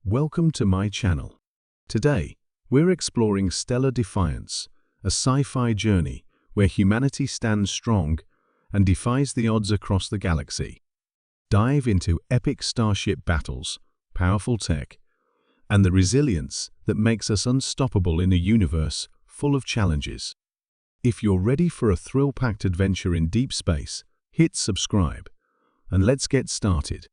Welcome to my channel. Today, we're exploring Stellar Defiance, a sci-fi journey where humanity stands strong and defies the odds across the galaxy. Dive into epic starship battles, powerful tech, and the resilience that makes us unstoppable in a universe full of challenges. If you're ready for a thrill-packed adventure in deep space, hit subscribe, and let's get started.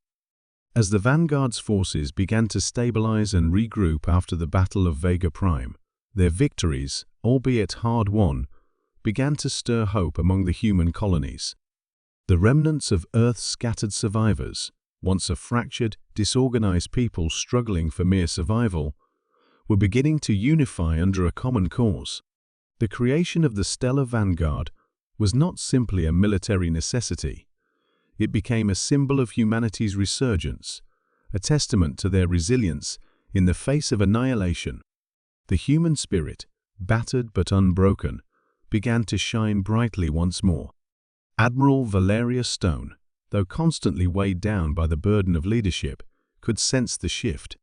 As the Vanguard's forces began to stabilize and regroup after the Battle of Vega Prime, their victories, albeit hard-won, began to stir hope among the human colonies. The remnants of Earth's scattered survivors, once a fractured, disorganized people struggling for mere survival, were beginning to unify under a common cause. The creation of the Stellar Vanguard was not simply a military necessity. It became a symbol of humanity's resurgence, a testament to their resilience in the face of annihilation. The human spirit, battered but unbroken, began to shine brightly once more. Admiral Valeria Stone, though constantly weighed down by the burden of leadership, could sense the shift.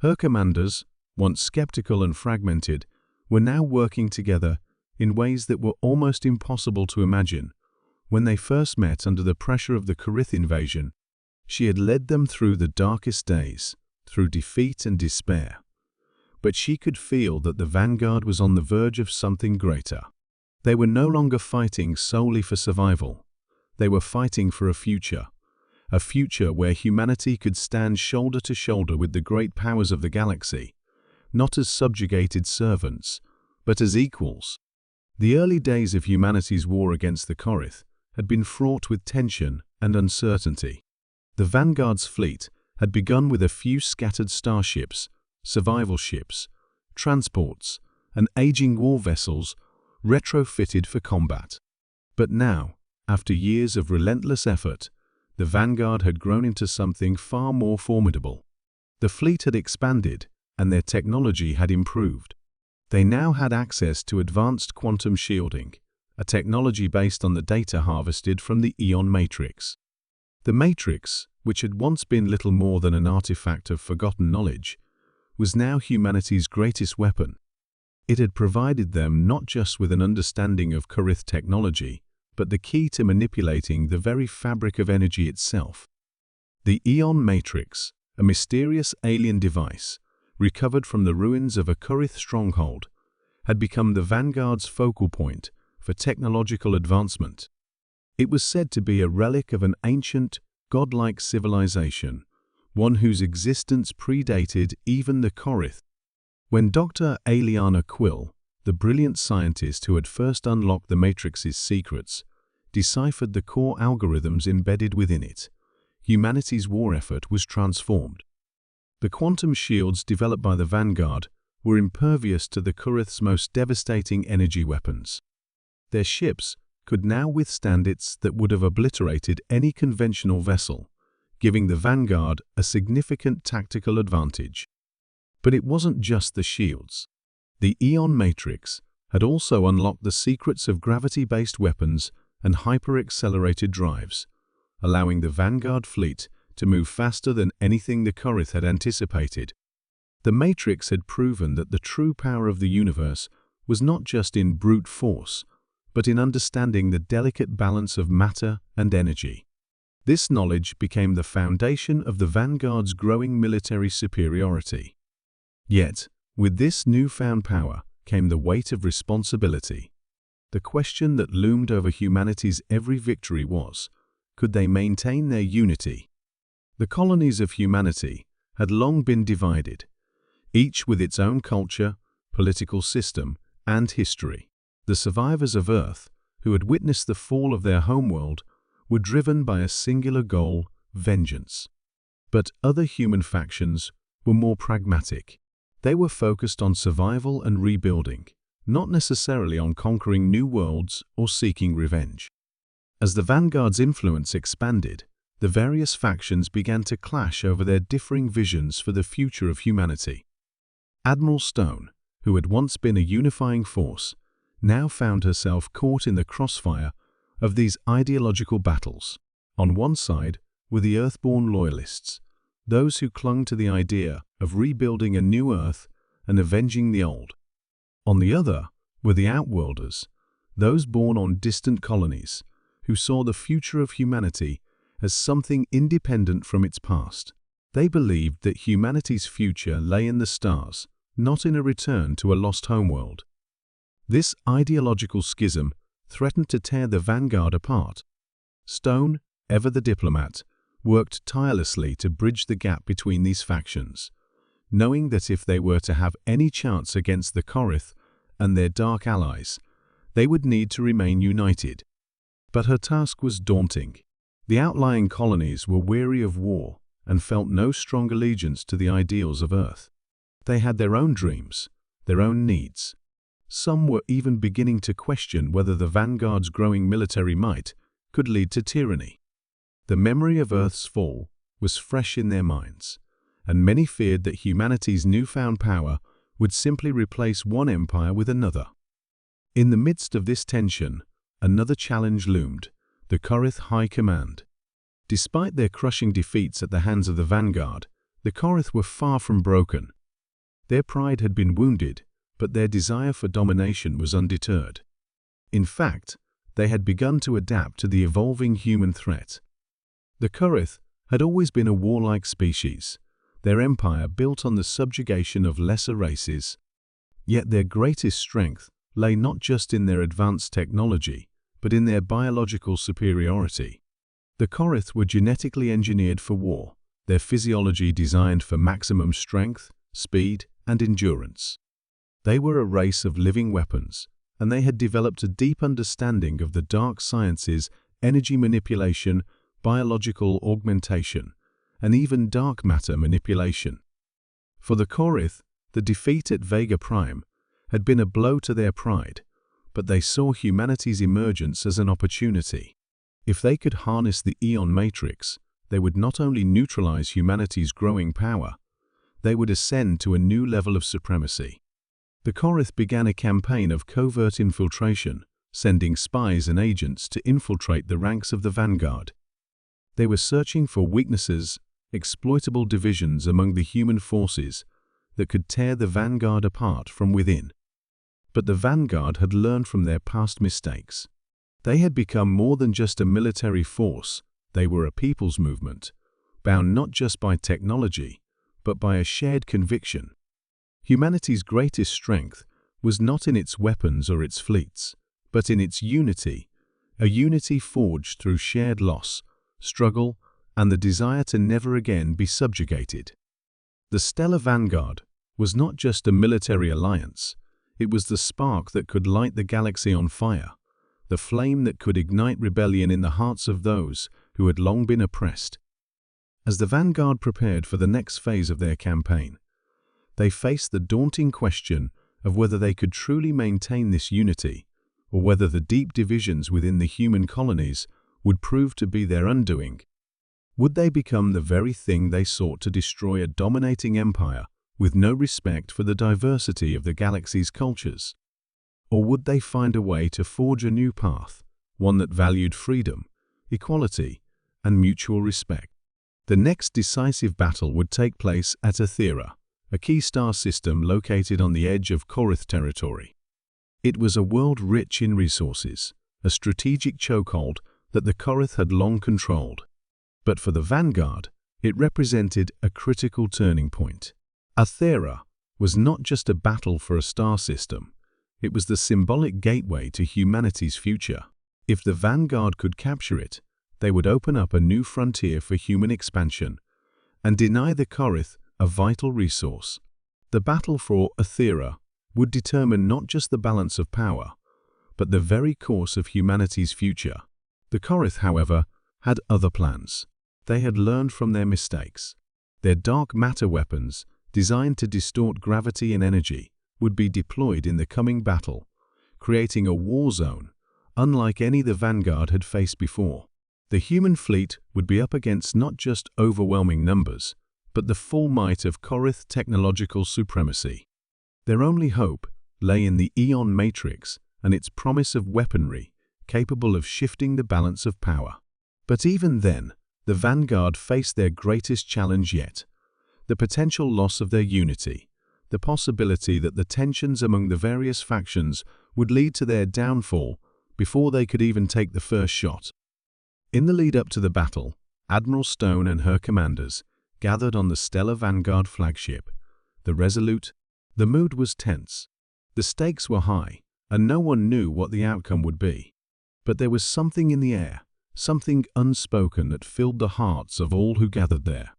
Her commanders, once skeptical and fragmented, were now working together in ways that were almost impossible to imagine. When they first met under the pressure of the Corith invasion, she had led them through the darkest days, through defeat and despair. But she could feel that the Vanguard was on the verge of something greater. They were no longer fighting solely for survival. They were fighting for a future where humanity could stand shoulder to shoulder with the great powers of the galaxy, not as subjugated servants, but as equals. The early days of humanity's war against the Corith had been fraught with tension and uncertainty. The Vanguard's fleet had begun with a few scattered starships, survival ships, transports, and aging war vessels retrofitted for combat. But now, after years of relentless effort, the Vanguard had grown into something far more formidable. The fleet had expanded, and their technology had improved. They now had access to advanced quantum shielding, a technology based on the data harvested from the Eon Matrix. The Matrix, which had once been little more than an artifact of forgotten knowledge, was now humanity's greatest weapon. It had provided them not just with an understanding of Corith technology, but the key to manipulating the very fabric of energy itself. The Eon Matrix, a mysterious alien device, recovered from the ruins of a Corith stronghold, had become the Vanguard's focal point for technological advancement. It was said to be a relic of an ancient, godlike civilization, one whose existence predated even the Corith. When Dr. Aliana Quill, the brilliant scientist who had first unlocked the Matrix's secrets, deciphered the core algorithms embedded within it, humanity's war effort was transformed. The quantum shields developed by the Vanguard were impervious to the Corith's most devastating energy weapons. Their ships could now withstand hits that would have obliterated any conventional vessel, giving the Vanguard a significant tactical advantage. But it wasn't just the shields. The Eon Matrix had also unlocked the secrets of gravity-based weapons and hyper-accelerated drives, allowing the Vanguard fleet to move faster than anything the Corith had anticipated. The Matrix had proven that the true power of the universe was not just in brute force, but in understanding the delicate balance of matter and energy. This knowledge became the foundation of the Vanguard's growing military superiority. Yet, with this newfound power came the weight of responsibility. The question that loomed over humanity's every victory was, could they maintain their unity? The colonies of humanity had long been divided, each with its own culture, political system, and history. The survivors of Earth, who had witnessed the fall of their homeworld, were driven by a singular goal: vengeance. But other human factions were more pragmatic. They were focused on survival and rebuilding, not necessarily on conquering new worlds or seeking revenge. As the Vanguard's influence expanded, the various factions began to clash over their differing visions for the future of humanity. Admiral Stone, who had once been a unifying force, now found herself caught in the crossfire of these ideological battles. On one side were the Earthborn loyalists, those who clung to the idea of rebuilding a new Earth and avenging the old. On the other were the outworlders, those born on distant colonies, who saw the future of humanity as something independent from its past. They believed that humanity's future lay in the stars, not in a return to a lost homeworld. This ideological schism threatened to tear the vanguard apart. Stone, ever the diplomat, worked tirelessly to bridge the gap between these factions, knowing that if they were to have any chance against the Conquerors and their dark allies, they would need to remain united. But her task was daunting. The outlying colonies were weary of war and felt no strong allegiance to the ideals of Earth. They had their own dreams, their own needs. Some were even beginning to question whether the vanguard's growing military might could lead to tyranny. The memory of Earth's fall was fresh in their minds, and many feared that humanity's newfound power would simply replace one empire with another. In the midst of this tension, another challenge loomed: the Conquerors' High Command. Despite their crushing defeats at the hands of the vanguard, the Conquerors were far from broken. Their pride had been wounded, but their desire for domination was undeterred. In fact, they had begun to adapt to the evolving human threat. The Conquerors had always been a warlike species, their empire built on the subjugation of lesser races. Yet their greatest strength lay not just in their advanced technology, but in their biological superiority. The Conquerors were genetically engineered for war, their physiology designed for maximum strength, speed, and endurance. They were a race of living weapons, and they had developed a deep understanding of the dark sciences, energy manipulation, biological augmentation, and even dark matter manipulation. For the Conquerors, the defeat at Vega Prime had been a blow to their pride, but they saw humanity's emergence as an opportunity. If they could harness the Eon Matrix, they would not only neutralize humanity's growing power, they would ascend to a new level of supremacy. The Conquerors began a campaign of covert infiltration, sending spies and agents to infiltrate the ranks of the vanguard. They were searching for weaknesses, exploitable divisions among the human forces that could tear the vanguard apart from within. But the vanguard had learned from their past mistakes. They had become more than just a military force, they were a people's movement, bound not just by technology, but by a shared conviction. Humanity's greatest strength was not in its weapons or its fleets, but in its unity, a unity forged through shared loss, struggle, and the desire to never again be subjugated. The Stellar Vanguard was not just a military alliance, it was the spark that could light the galaxy on fire, the flame that could ignite rebellion in the hearts of those who had long been oppressed. As the vanguard prepared for the next phase of their campaign, they faced the daunting question of whether they could truly maintain this unity, or whether the deep divisions within the human colonies would prove to be their undoing. Would they become the very thing they sought to destroy, a dominating empire with no respect for the diversity of the galaxy's cultures? Or would they find a way to forge a new path, one that valued freedom, equality, and mutual respect? The next decisive battle would take place at Aethera, a key star system located on the edge of Conquerors territory. It was a world rich in resources, a strategic chokehold that the Conquerors had long controlled. But for the vanguard, it represented a critical turning point. Aethera was not just a battle for a star system, it was the symbolic gateway to humanity's future. If the vanguard could capture it, they would open up a new frontier for human expansion and deny the Conquerors a vital resource. The battle for Aethera would determine not just the balance of power, but the very course of humanity's future. The Conquerors, however, had other plans. They had learned from their mistakes. Their dark matter weapons, designed to distort gravity and energy, would be deployed in the coming battle, creating a war zone unlike any the vanguard had faced before. The human fleet would be up against not just overwhelming numbers, but the full might of Conquerors' technological supremacy. Their only hope lay in the Eon Matrix and its promise of weaponry capable of shifting the balance of power. But even then, the vanguard faced their greatest challenge yet: the potential loss of their unity, the possibility that the tensions among the various factions would lead to their downfall before they could even take the first shot. In the lead-up to the battle, Admiral Stone and her commanders gathered on the stellar Vanguard flagship, the Resolute. The mood was tense. The stakes were high, and no one knew what the outcome would be. But there was something in the air, something unspoken that filled the hearts of all who gathered there.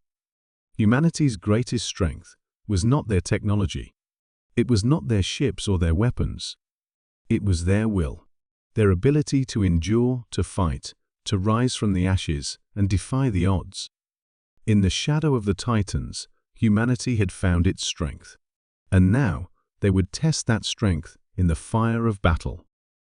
Humanity's greatest strength was not their technology. It was not their ships or their weapons. It was their will, their ability to endure, to fight, to rise from the ashes and defy the odds. In the shadow of the Titans, humanity had found its strength. And now they would test that strength in the fire of battle.